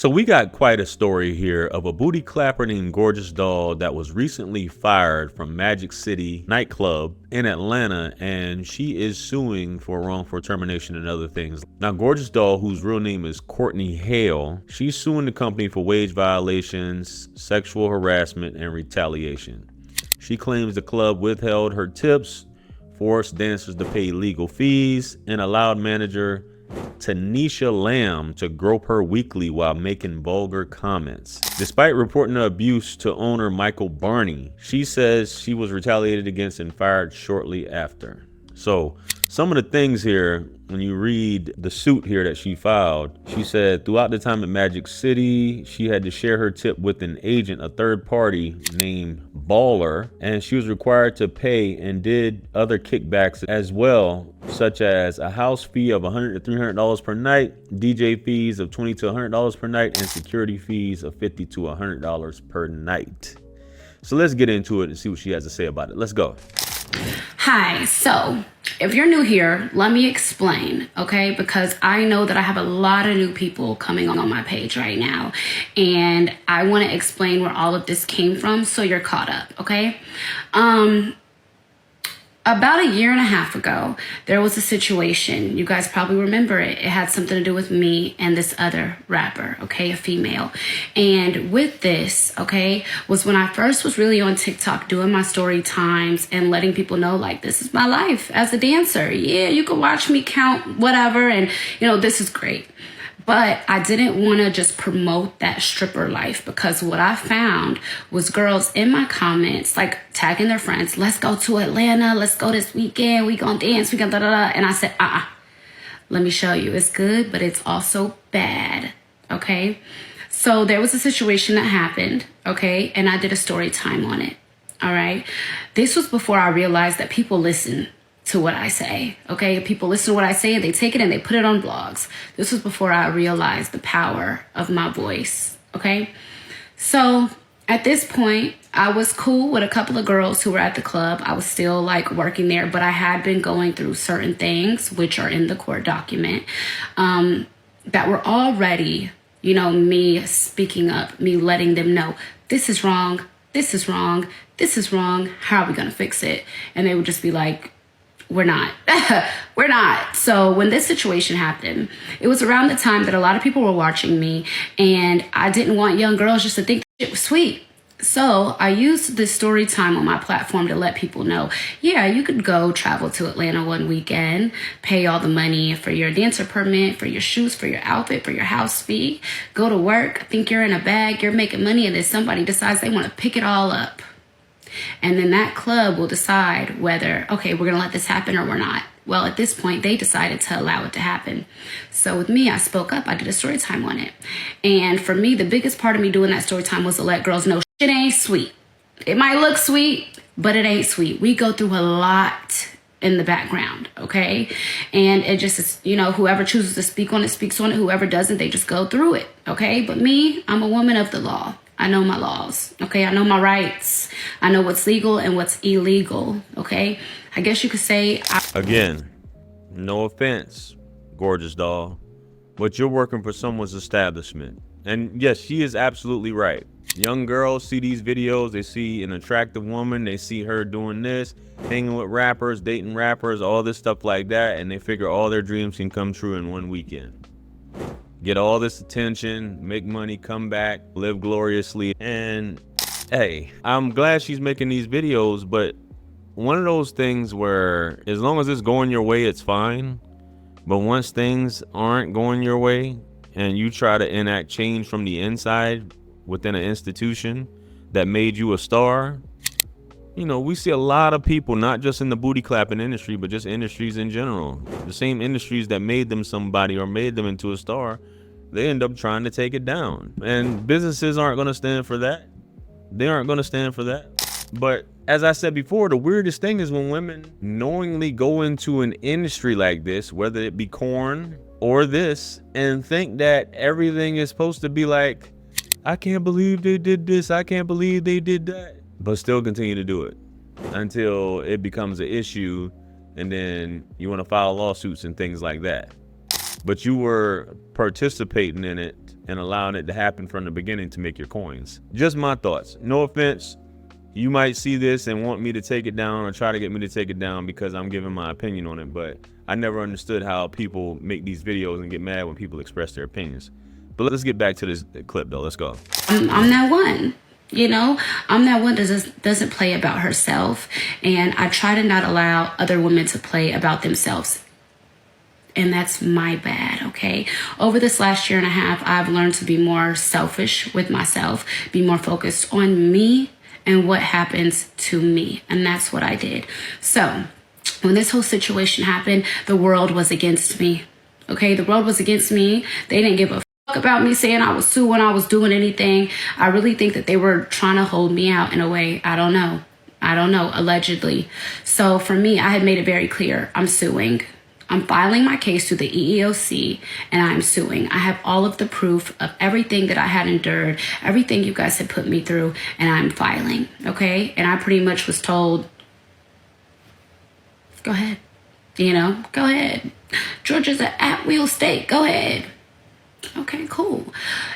So we got quite a story here of a booty clapper named Gorgeous Doll that was recently fired from Magic City nightclub in Atlanta, and she is suing for wrongful termination and other things. Now, Gorgeous Doll, whose real name is Courtney Hale, she's suing the company for wage violations, sexual harassment, and retaliation. She claims the club withheld her tips, forced dancers to pay legal fees, and allowed manager Tanisha Lamb to grope her weekly while making vulgar comments. Despite reporting the abuse to owner Michael Barney, she says she was retaliated against and fired shortly after. So some of the things here, when you read the suit here that she filed, she said throughout the time at Magic City, she had to share her tip with an agent, a third party named Baller, and she was required to pay and did other kickbacks as well, such as a house fee of $100 to $300 per night, DJ fees of $20 to $100 per night, and security fees of $50 to $100 per night. So let's get into it and see what she has to say about it. Let's go. Hi, so if you're new here, let me explain, okay? Because I know that I have a lot of new people coming on my page right now, and I want to explain where all of this came from so you're caught up, okay? About a year and a half ago, there was a situation. You guys probably remember it. It had something to do with me and this other rapper, okay, a female. And with this, okay, was when I first was really on TikTok doing my story times and letting people know, like, this is my life as a dancer. Yeah, you can watch me count whatever, and, you know, this is great. But I didn't want to just promote that stripper life, because what I found was girls in my comments, like, tagging their friends, let's go to Atlanta, let's go this weekend, we gonna dance, we gonna da-da-da. And I said, let me show you. It's good, but it's also bad, okay? So there was a situation that happened, okay? And I did a story time on it, all right? This was before I realized that people listen to what I say, okay? People listen to what I say, they take it and they put it on blogs. This was before I realized the power of my voice, okay? So at this point, I was cool with a couple of girls who were at the club. I was still like working there, but I had been going through certain things, which are in the court document, that were already, you know, me speaking up, me letting them know, this is wrong, this is wrong, this is wrong, how are we gonna fix it? And they would just be like, we're not. We're not. So when this situation happened, it was around the time that a lot of people were watching me, and I didn't want young girls just to think it was sweet. So I used this story time on my platform to let people know, yeah, you could go travel to Atlanta one weekend, pay all the money for your dancer permit, for your shoes, for your outfit, for your house fee, go to work, think you're in a bag, you're making money, and then somebody decides they want to pick it all up. And then that club will decide whether, okay, we're going to let this happen or we're not. Well, at this point, they decided to allow it to happen. So with me, I spoke up. I did a story time on it. And for me, the biggest part of me doing that story time was to let girls know shit ain't sweet. It might look sweet, but it ain't sweet. We go through a lot in the background, okay? And it just is, you know, whoever chooses to speak on it, speaks on it. Whoever doesn't, they just go through it, okay? But me, I'm a woman of the law. I know my laws, okay? I know my rights. I know what's legal and what's illegal, okay? I guess you could say... Again, no offense, Gorgeous Doll, but you're working for someone's establishment. And yes, she is absolutely right. Young girls see these videos, they see an attractive woman, they see her doing this, hanging with rappers, dating rappers, all this stuff like that, and they figure all their dreams can come true in one weekend. Get all this attention, make money, come back, live gloriously. And hey, I'm glad she's making these videos, but one of those things where as long as it's going your way, it's fine. But once things aren't going your way and you try to enact change from the inside within an institution that made you a star, you know, we see a lot of people, not just in the booty clapping industry, but just industries in general. The same industries that made them somebody or made them into a star, they end up trying to take it down. And businesses aren't going to stand for that. They aren't going to stand for that. But as I said before, the weirdest thing is when women knowingly go into an industry like this, whether it be corn or this, and think that everything is supposed to be like, I can't believe they did this, I can't believe they did that, but still continue to do it until it becomes an issue, and then you want to file lawsuits and things like that. But you were participating in it and allowing it to happen from the beginning to make your coins. Just my thoughts. No offense. You might see this and want me to take it down or try to get me to take it down because I'm giving my opinion on it, but I never understood how people make these videos and get mad when people express their opinions. But let's get back to this clip though. Let's go. I'm that one. You know, I'm that one that doesn't play about herself, and I try to not allow other women to play about themselves. And that's my bad, okay? Over this last year and a half, I've learned to be more selfish with myself, be more focused on me and what happens to me. And that's what I did. So when this whole situation happened, the world was against me, okay? The world was against me. They didn't give a about me saying I was suing, I was doing anything. I really think that they were trying to hold me out in a way. I don't know, allegedly. So for me, I had made it very clear. I'm suing. I'm filing my case to the EEOC, and I'm suing. I have all of the proof of everything that I had endured, everything you guys had put me through, and I'm filing, okay? And I pretty much was told, go ahead, go ahead. Georgia's an at-will state, go ahead. Okay, cool.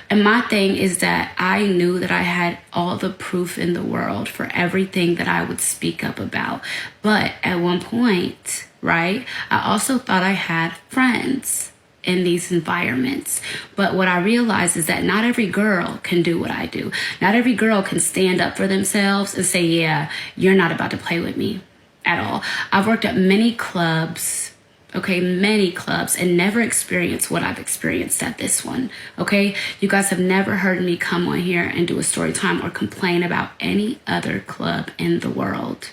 And my thing is that I knew that I had all the proof in the world for everything that I would speak up about. But at one point, right, I also thought I had friends in these environments. But what I realized is that not every girl can do what I do. Not every girl can stand up for themselves and say, yeah, you're not about to play with me at all. I've worked at many clubs, okay, many clubs, and never experienced what I've experienced at this one, okay? You guys have never heard me come on here and do a story time or complain about any other club in the world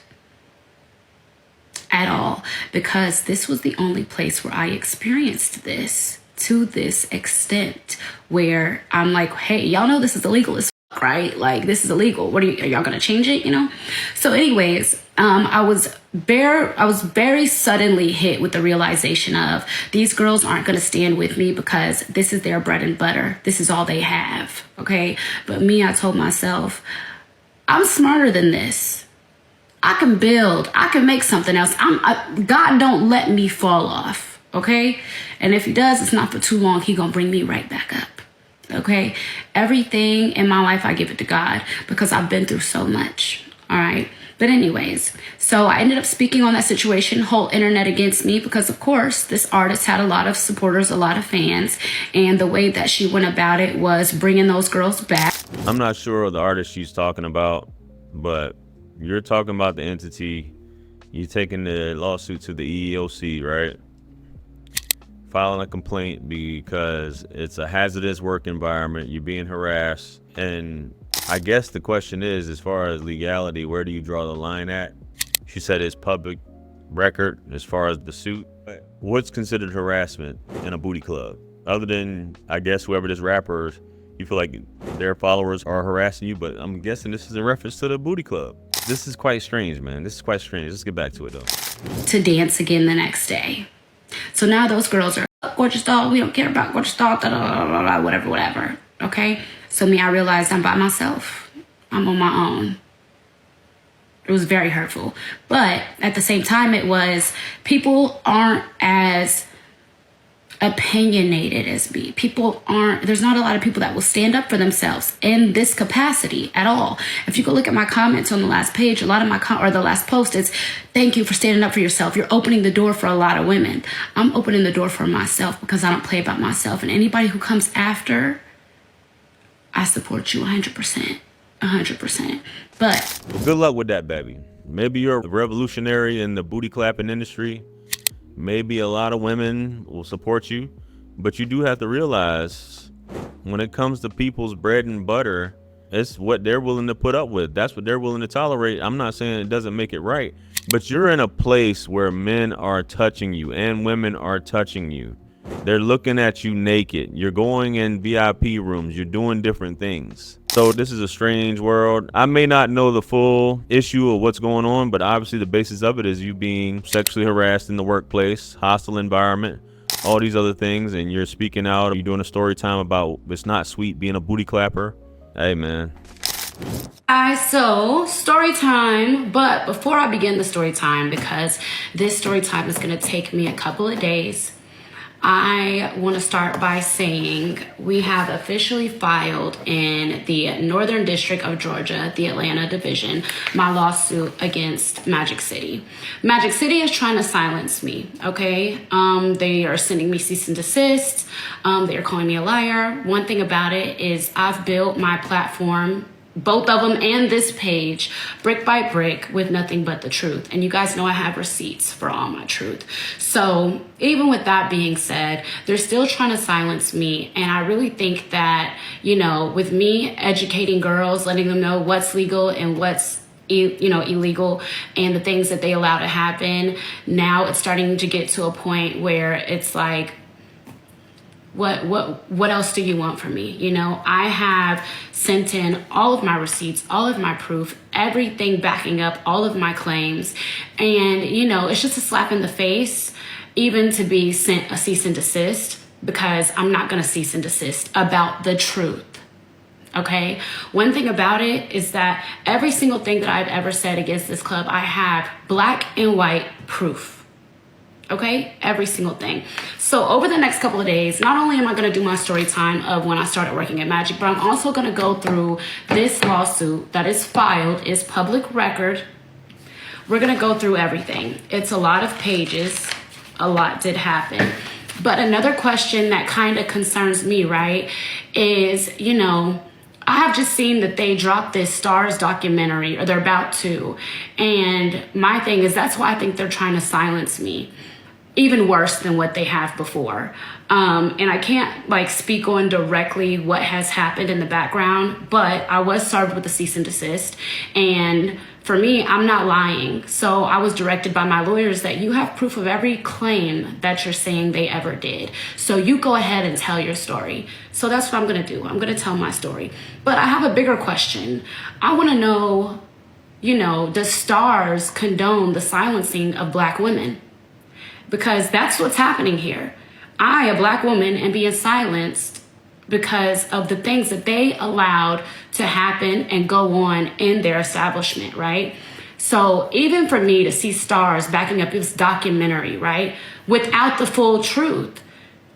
at all, because this was the only place where I experienced this to this extent, where I'm like, hey, y'all know this is illegal as fuck, right? Like, this is illegal. Are y'all gonna change it, So anyways, I was very suddenly hit with the realization of these girls aren't going to stand with me because this is their bread and butter. This is all they have. Okay. But me, I told myself, I'm smarter than this. I can build. I can make something else. God don't let me fall off. Okay. And if he does, it's not for too long. He going to bring me right back up. Okay. Everything in my life, I give it to God because I've been through so much. All right. But anyways, so I ended up speaking on that situation, whole internet against me, because of course this artist had a lot of supporters, a lot of fans, and the way that she went about it was bringing those girls back. I'm not sure of the artist she's talking about, but you're talking about the entity. You're taking the lawsuit to the EEOC, right? Filing a complaint because it's a hazardous work environment. You're being harassed, and I guess the question is, as far as legality, where do you draw the line at? She said it's public record as far as the suit. What's considered harassment in a booty club? Other than, I guess, whoever this rapper is, you feel like their followers are harassing you, but I'm guessing this is in reference to the booty club. This is quite strange, man. This is quite strange. Let's get back to it, though. To dance again the next day. So now those girls are, gorgeous doll, we don't care about gorgeous doll, whatever. Okay? So me, I realized I'm by myself. I'm on my own. It was very hurtful. But at the same time, it was, people aren't as opinionated as me. There's not a lot of people that will stand up for themselves in this capacity at all. If you go look at my comments on the last page, a lot of my, or the last post, it's, thank you for standing up for yourself. You're opening the door for a lot of women. I'm opening the door for myself because I don't play about myself. And anybody who comes after, I support you 100%. 100%. But good luck with that, baby. Maybe you're a revolutionary in the booty clapping industry. Maybe a lot of women will support you, but you do have to realize when it comes to people's bread and butter, it's what they're willing to put up with. That's what they're willing to tolerate. I'm not saying it doesn't make it right, but you're in a place where men are touching you and women are touching you. They're looking at you naked. You're going in VIP rooms. You're doing different things. So this is a strange world. I may not know the full issue of what's going on, but obviously the basis of it is you being sexually harassed in the workplace, hostile environment, all these other things, and you're speaking out. You're doing a story time about it's not sweet being a booty clapper. Hey, man. So story time, but before I begin the story time, because this story time is going to take me a couple of days, I want to start by saying we have officially filed in the Northern District of Georgia, the Atlanta Division, my lawsuit against Magic City. Magic City is trying to silence me, okay? They are sending me cease and desist. They are calling me a liar. One thing about it is I've built my platform, both of them and this page, brick by brick, with nothing but the truth. And you guys know I have receipts for all my truth. So even with that being said, they're still trying to silence me. And I really think that, you know, with me educating girls, letting them know what's legal and what's illegal and the things that they allow to happen, now it's starting to get to a point where it's like, what else do you want from me? You know, I have sent in all of my receipts, all of my proof, everything backing up all of my claims. And, you know, it's just a slap in the face, even to be sent a cease and desist, because I'm not going to cease and desist about the truth. Okay. One thing about it is that every single thing that I've ever said against this club, I have black and white proof. Okay, every single thing. So over the next couple of days, not only am I going to do my story time of when I started working at Magic, but I'm also going to go through this lawsuit that is filed, is public record. We're going to go through everything. It's a lot of pages. A lot did happen. But another question that kind of concerns me, right, is, you know, I have just seen that they dropped this Stars documentary, or they're about to. And my thing is, that's why I think they're trying to silence me. Even worse than what they have before. And I can't like speak on directly what has happened in the background, but I was served with a cease and desist. And for me, I'm not lying. So I was directed by my lawyers that you have proof of every claim that you're saying they ever did. So you go ahead and tell your story. So that's what I'm gonna do. I'm gonna tell my story. But I have a bigger question. I wanna know, you know, does Stars condone the silencing of Black women? Because that's what's happening here. I, a Black woman, am being silenced because of the things that they allowed to happen and go on in their establishment, right? So even for me to see Stars backing up this documentary, right, without the full truth,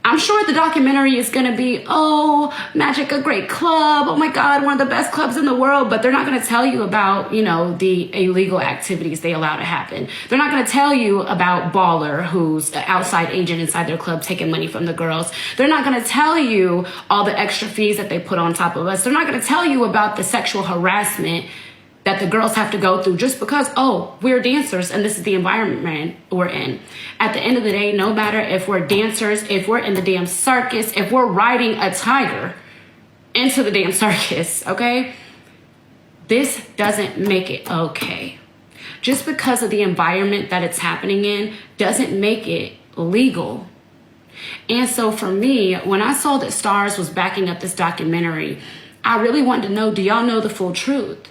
I'm sure the documentary is going to be, oh, Magic, a great club. Oh my God, one of the best clubs in the world. But they're not going to tell you about, you know, the illegal activities they allow to happen. They're not going to tell you about Baller, who's an outside agent inside their club taking money from the girls. They're not going to tell you all the extra fees that they put on top of us. They're not going to tell you about the sexual harassment that the girls have to go through just because, oh, we're dancers and this is the environment we're in. At the end of the day, no matter if we're dancers, if we're in the damn circus, if we're riding a tiger into the damn circus, okay? This doesn't make it okay. Just because of the environment that it's happening in doesn't make it legal. And so for me, when I saw that Stars was backing up this documentary, I really wanted to know, do y'all know the full truth?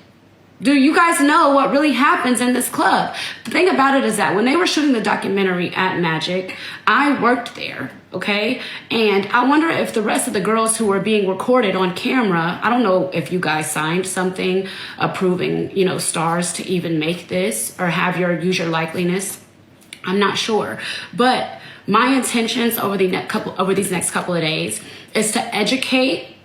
Do you guys know what really happens in this club? The thing about it is that when they were shooting the documentary at Magic, I worked there, okay? And I wonder if the rest of the girls who were being recorded on camera, I don't know if you guys signed something approving, you know, Stars to even make this or have use your likeliness. I'm not sure. But my intentions over these next couple of days is to educate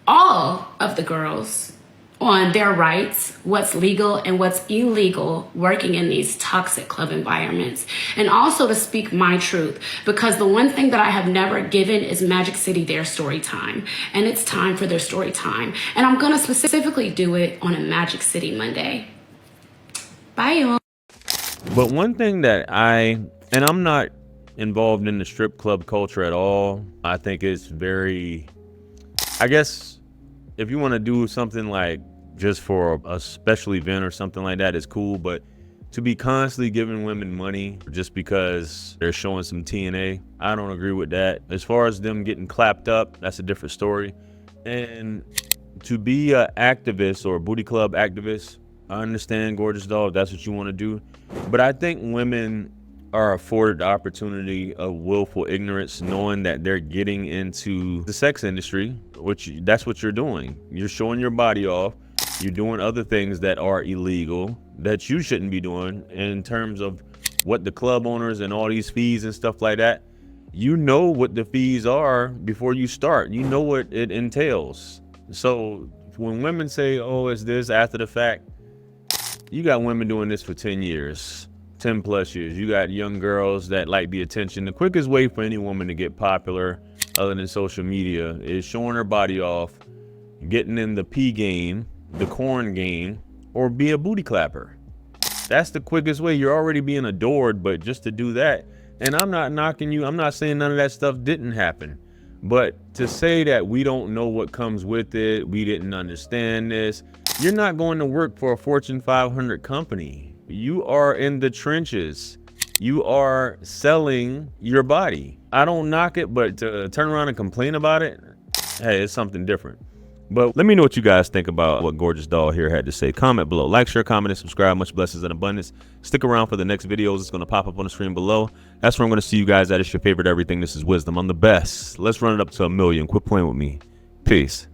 all of the girls on their rights, what's legal and what's illegal working in these toxic club environments, and also to speak my truth, because the one thing that I have never given is Magic City their story time, and it's time for their story time, and I'm gonna specifically do it on a Magic City Monday. Bye, y'all. But one thing that and I'm not involved in the strip club culture at all. I think it's very, I guess, if you want to do something like just for a special event or something like that, it's cool. But to be constantly giving women money just because they're showing some TNA, I don't agree with that. As far as them getting clapped up, that's a different story. And to be an activist or a booty club activist, I understand, Gorgeous Doll, if that's what you want to do. But I think women are afforded the opportunity of willful ignorance, knowing that they're getting into the sex industry, which that's what you're doing. You're showing your body off. You're doing other things that are illegal that you shouldn't be doing in terms of what the club owners and all these fees and stuff like that. you know what the fees are before you start. You know what it entails. So when women say, oh, it's this after the fact, you got women doing this for 10 years, 10 plus years. You got young girls that like the attention. The quickest way for any woman to get popular other than social media is showing her body off, getting in the pee game, the corn game, or be a booty clapper. That's the quickest way. You're already being adored, but just to do that. And I'm not knocking you. I'm not saying none of that stuff didn't happen. But to say that we don't know what comes with it, we didn't understand this, you're not going to work for a Fortune 500 company. You are in the trenches. You are selling your body. I don't knock it, but to turn around and complain about it, hey, it's something different. But let me know what you guys think about what Gorgeous Doll here had to say. Comment below. Like, share, comment, and subscribe. Much blessings and abundance. Stick around for the next videos. It's going to pop up on the screen below. That's where I'm going to see you guys at. It's your favorite everything. This is Wisdom. I'm the best. Let's run it up to 1 million. Quit playing with me. Peace.